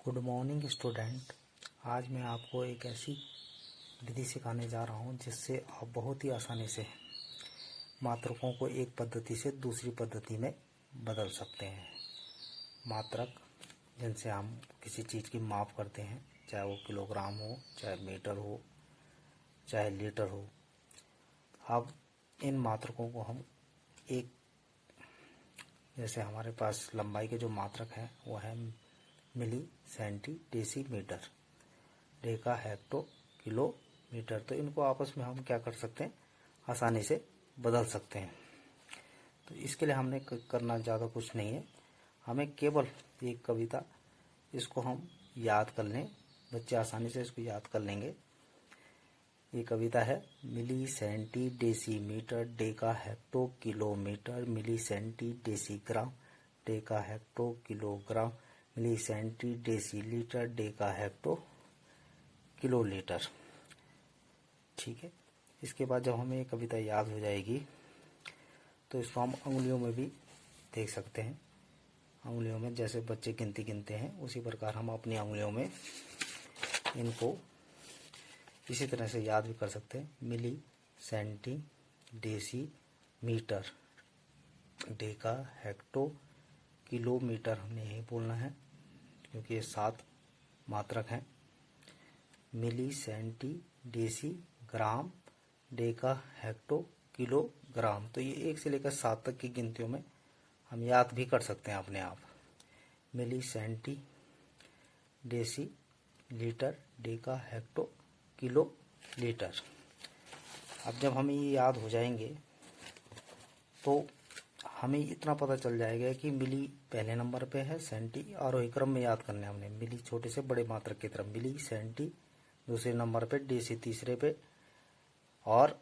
Good morning student. आज मैं आपको एक ऐसी विधि सिखाने जा रहा हूं जिससे आप बहुत ही आसानी से मात्रकों को एक पद्धति से दूसरी पद्धति में बदल सकते हैं। मात्रक जिनसे हम किसी चीज़ की माप करते हैं, चाहे वो किलोग्राम हो, चाहे मीटर हो, चाहे लीटर हो। अब इन मात्रकों को हम एक, जैसे हमारे पास लंबाई के जो मात्रक हैं वो है milli, centi, decimetre, deca, hecto, kilo, metre. तो इनको आपस में हम क्या कर सकते हैं, आसानी से बदल सकते हैं। तो इसके लिए हमने करना ज़्यादा कुछ नहीं है, हमें केवल एक कविता, इसको हम याद कर लें, बच्चे आसानी से इसको याद कर लेंगे। ये कविता है milli, centi, decimetre, deca, hecto, kilometre, milli, centi, decigram, deca, hecto, kilogram, milli, centi, decilitre, deca, hecto, kilolitre. ठीक है। इसके बाद जब हमें ये कविता याद हो जाएगी तो इसको हम उंगलियों में भी देख सकते हैं। उंगलियों में जैसे बच्चे गिनती गिनते हैं उसी प्रकार हम अपनी उंगलियों में इनको इसी तरह से याद भी कर सकते हैं। Milli, centi, deci, metre, deca, hecto, kilometre हमने यही बोलना है क्योंकि ये 7 मात्रक हैं। Milli, centi, deci, gram, deca, hecto, kilogram. तो ये 1 से लेकर 7 तक की गिनतियों में हम याद भी कर सकते हैं अपने आप। Milli, centi, deci, litre, deca, hecto, kilo, litre. अब जब हमें ये याद हो जाएंगे तो हमें इतना पता चल जाएगा कि मिली पहले नंबर पे है, सेंटी आरोही क्रम में याद करने हमने, मिली छोटे से बड़े मात्रक की तरफ, मिली, सेंटी दूसरे नंबर पे, डेसी तीसरे पे और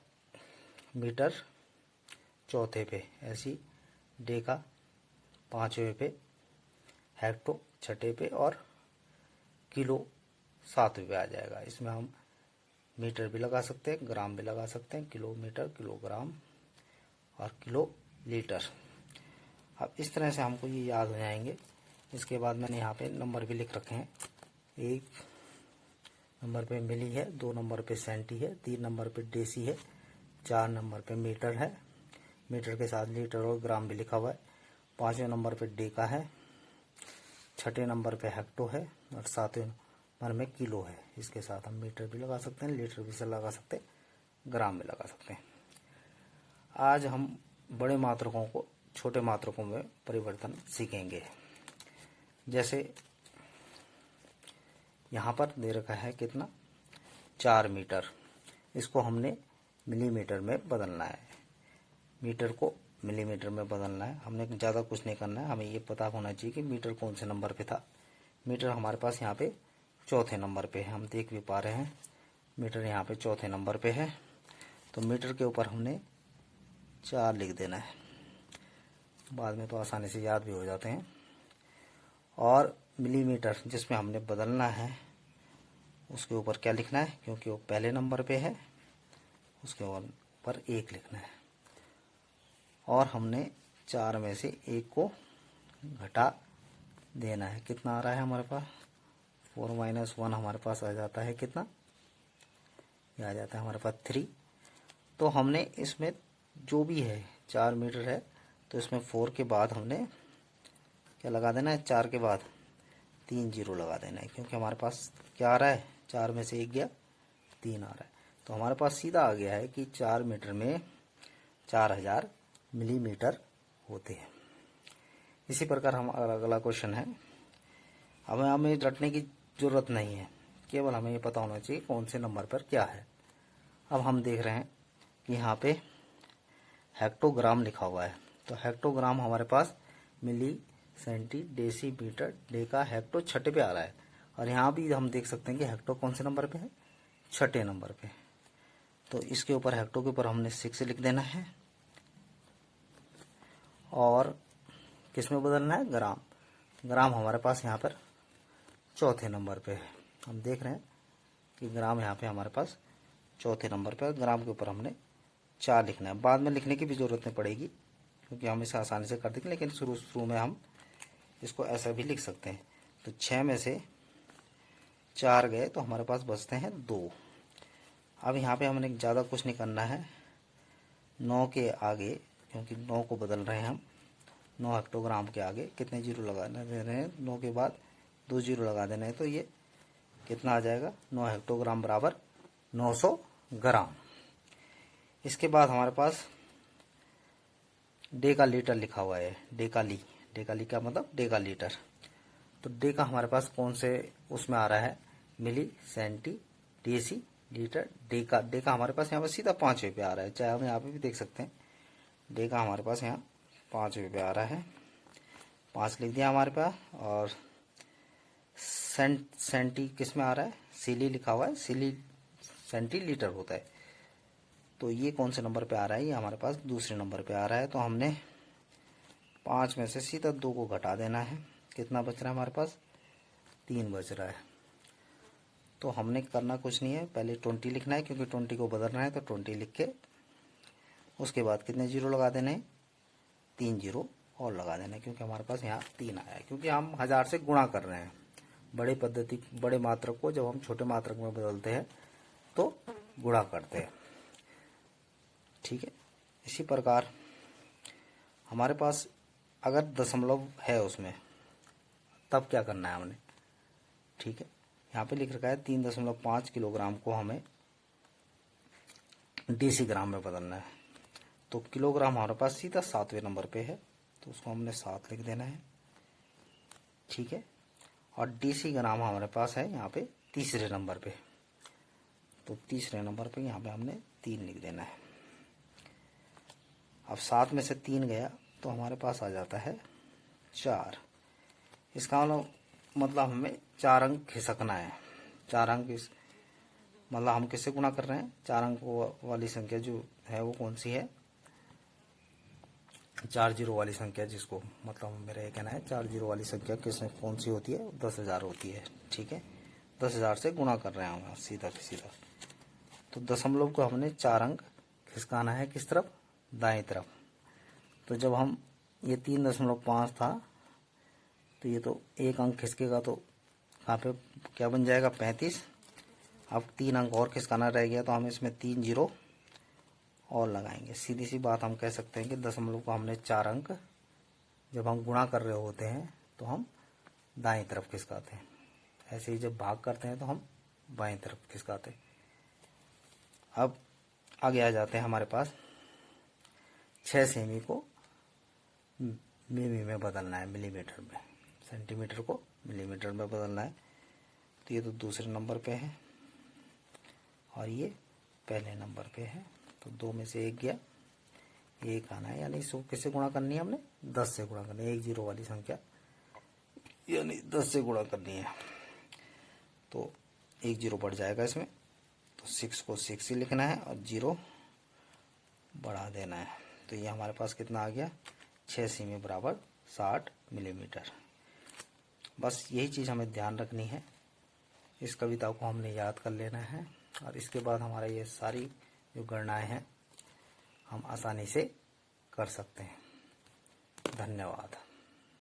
मीटर चौथे पे, ऐसी डेका 5वें पे, हेक्टो 6ठे पे और किलो 7वें पे आ जाएगा। इसमें हम मीटर भी लगा सकते हैं, ग्राम भी लगा सकते हैं, किलोमीटर, किलोग्राम और किलो लीटर। अब इस तरह से हमको ये याद हो जाएंगे। इसके बाद मैंने यहाँ पे नंबर भी लिख रखे हैं। 1 नंबर पे मिली है, 2 नंबर पे सेंटी है, 3 नंबर पे डेसी है, 4 नंबर पे मीटर है, मीटर के साथ लीटर और ग्राम भी लिखा हुआ है, 5वें नंबर पे डेका है, 6ठे नंबर पे हेक्टो है और 7वें नंबर में किलो है। इसके साथ हम मीटर भी लगा सकते हैं, लीटर भी से लगा सकते हैं, ग्राम भी लगा सकते हैं। आज हम बड़े मात्रकों को छोटे मात्रकों में परिवर्तन सीखेंगे। जैसे यहाँ पर दे रखा है कितना, 4 मीटर। इसको हमने मिलीमीटर में बदलना है, मीटर को मिलीमीटर में बदलना है। हमने ज़्यादा कुछ नहीं करना है, हमें ये पता होना चाहिए कि मीटर कौन से नंबर पे था। मीटर हमारे पास यहाँ पे चौथे नंबर पे है, हम देख भी पा रहे हैं मीटर यहाँ पे चौथे नंबर पे है। तो मीटर के ऊपर हमने 4 लिख देना है, बाद में तो आसानी से याद भी हो जाते हैं। और मिलीमीटर जिसमें हमने बदलना है उसके ऊपर क्या लिखना है, क्योंकि वो पहले नंबर पे है, उसके ऊपर 1 लिखना है। और हमने 4 में से 1 को घटा देना है। कितना आ रहा है हमारे पास, 4 - 1 हमारे पास आ जाता है कितना, ये आ जाता है हमारे पास 3। तो हमने इसमें जो भी है 4 मीटर है तो इसमें 4 के बाद हमने क्या लगा देना है, 4 के बाद 3 जीरो लगा देना है, क्योंकि हमारे पास क्या आ रहा है, 4 में से 1 गया, 3 आ रहा है। तो हमारे पास सीधा आ गया है कि 4 मीटर में 4000 मिलीमीटर होते हैं। इसी प्रकार हम अगला क्वेश्चन है। अब हमें रटने की जरूरत नहीं है, केवल हमें ये पता होना चाहिए कौन से नंबर पर क्या है। अब हम देख रहे हैं कि यहाँ पे हेक्टोग्राम लिखा हुआ है, तो हेक्टोग्राम हमारे पास milli, centi, deci, metre, deca, hecto 6ठे पे आ रहा है। और यहाँ भी हम देख सकते हैं कि हेक्टो कौन से नंबर पे है, 6ठे नंबर पे। तो इसके ऊपर हेक्टो के ऊपर हमने 6 लिख देना है। और किस में बदलना है, ग्राम। ग्राम हमारे पास यहाँ पर चौथे नंबर पे है। हम देख रहे हैं कि ग्राम यहाँ पे हमारे पास चौथे नंबर पे, ग्राम के ऊपर हमने 4 लिखना है। बाद में लिखने की भी जरूरत नहीं पड़ेगी क्योंकि हम इसे आसानी से कर देंगे, लेकिन शुरू में हम इसको ऐसा भी लिख सकते हैं। तो 6 में से 4 गए तो हमारे पास बचते हैं 2। अब यहाँ पे हमने ज़्यादा कुछ नहीं करना है। 9 के आगे, क्योंकि 9 को बदल रहे हैं हम, 9 हेक्टोग्राम के आगे कितने जीरो लगाने दे रहे हैं, 9 के बाद 2 जीरो लगा देना है, तो ये कितना आ जाएगा, 9 हेक्टोग्राम बराबर 900 ग्राम। इसके बाद हमारे पास डेका लीटर लिखा हुआ है। डेकाली का मतलब डेका लीटर। तो डेका हमारे पास कौन से उसमें आ रहा है, milli, centi, deci, litre, Deka हमारे पास यहाँ पर सीधा 5वें पे आ रहा है, चाहे हम यहाँ पे भी देख सकते हैं। डेका हमारे पास यहाँ 5वें पे आ रहा है, 5 लिख दिया हमारे पास। और सेंटी किस में आ रहा है, सिली लिखा हुआ है, सिली सेंटी लीटर होता है। तो ये कौन से नंबर पे आ रहा है, ये हमारे पास दूसरे नंबर पे आ रहा है। तो हमने 5 में से सीधा 2 को घटा देना है। कितना बच रहा है हमारे पास, 3 बच रहा है। तो हमने करना कुछ नहीं है, पहले 20 लिखना है, क्योंकि 20 को बदलना है। तो 20 लिख के उसके बाद कितने जीरो लगा देने हैं, 3 जीरो और लगा देना है, क्योंकि हमारे पास यहाँ 3 आया है। क्योंकि हम 1000 से गुणा कर रहे हैं। बड़े मात्रक को जब हम छोटे मात्रक में बदलते हैं तो गुणा करते हैं, ठीक है। इसी प्रकार हमारे पास अगर दशमलव है उसमें, तब क्या करना है हमने, ठीक है। यहाँ पे लिख रखा है 3.5 किलोग्राम को हमें डेसी ग्राम में बदलना है। तो किलोग्राम हमारे पास सीधा 7वें नंबर पे है, तो उसको हमने 7 लिख देना है, ठीक है। और डेसी ग्राम हमारे पास है यहाँ पे तीसरे नंबर पे, तो तीसरे नंबर पे यहाँ पे हमने 3 लिख देना है। अब 7 में से 3 गया तो हमारे पास आ जाता है 4। इसका मतलब हमें 4 अंक खिसकना है। 4 अंक मतलब हम किससे गुणा कर रहे हैं, 4 अंक वाली संख्या जो है वो कौन सी है, 4 जीरो वाली संख्या, जिसको मतलब मेरा ये कहना है 4 जीरो वाली संख्या कौन सी होती है, 10,000 होती है, ठीक है। 10,000 से गुणा कर रहे हैं हम सीधा सीधा। तो दशमलव को हमने 4 अंक खिसकाना है, किस तरफ, दाएं तरफ। तो जब हम ये 3.5 था, तो ये तो 1 अंक खिसकेगा, तो यहाँ पे क्या बन जाएगा, 35। अब 3 अंक और खिसकाना रह गया, तो हम इसमें 3 जीरो और लगाएंगे। सीधी सी बात हम कह सकते हैं कि दशमलव को हमने 4 अंक जब हम गुणा कर रहे होते हैं तो हम दाएं तरफ खिसकाते हैं, ऐसे ही जब भाग करते हैं तो हम बाएं तरफ खिसकाते हैं। अब आगे आ जाते हैं, हमारे पास 6 सेमी को मिमी में बदलना है, मिलीमीटर में, सेंटीमीटर को मिलीमीटर में बदलना है। तो ये तो दूसरे नंबर पे है और ये पहले नंबर पे है, तो 2 में से 1 गया, 1 आना है। यानी इसको किससे गुणा करनी है हमने, 10 से गुणा करनी है, 1 जीरो वाली संख्या यानी 10 से गुणा करनी है। तो 1 जीरो बढ़ जाएगा इसमें, तो 6 को 6 ही लिखना है और 0 बढ़ा देना है। तो ये हमारे पास कितना आ गया, 6 सेमी बराबर 60 मिलीमीटर। बस यही चीज़ हमें ध्यान रखनी है। इस कविता को हमने याद कर लेना है और इसके बाद हमारा ये सारी जो गणनाएं हैं हम आसानी से कर सकते हैं। धन्यवाद।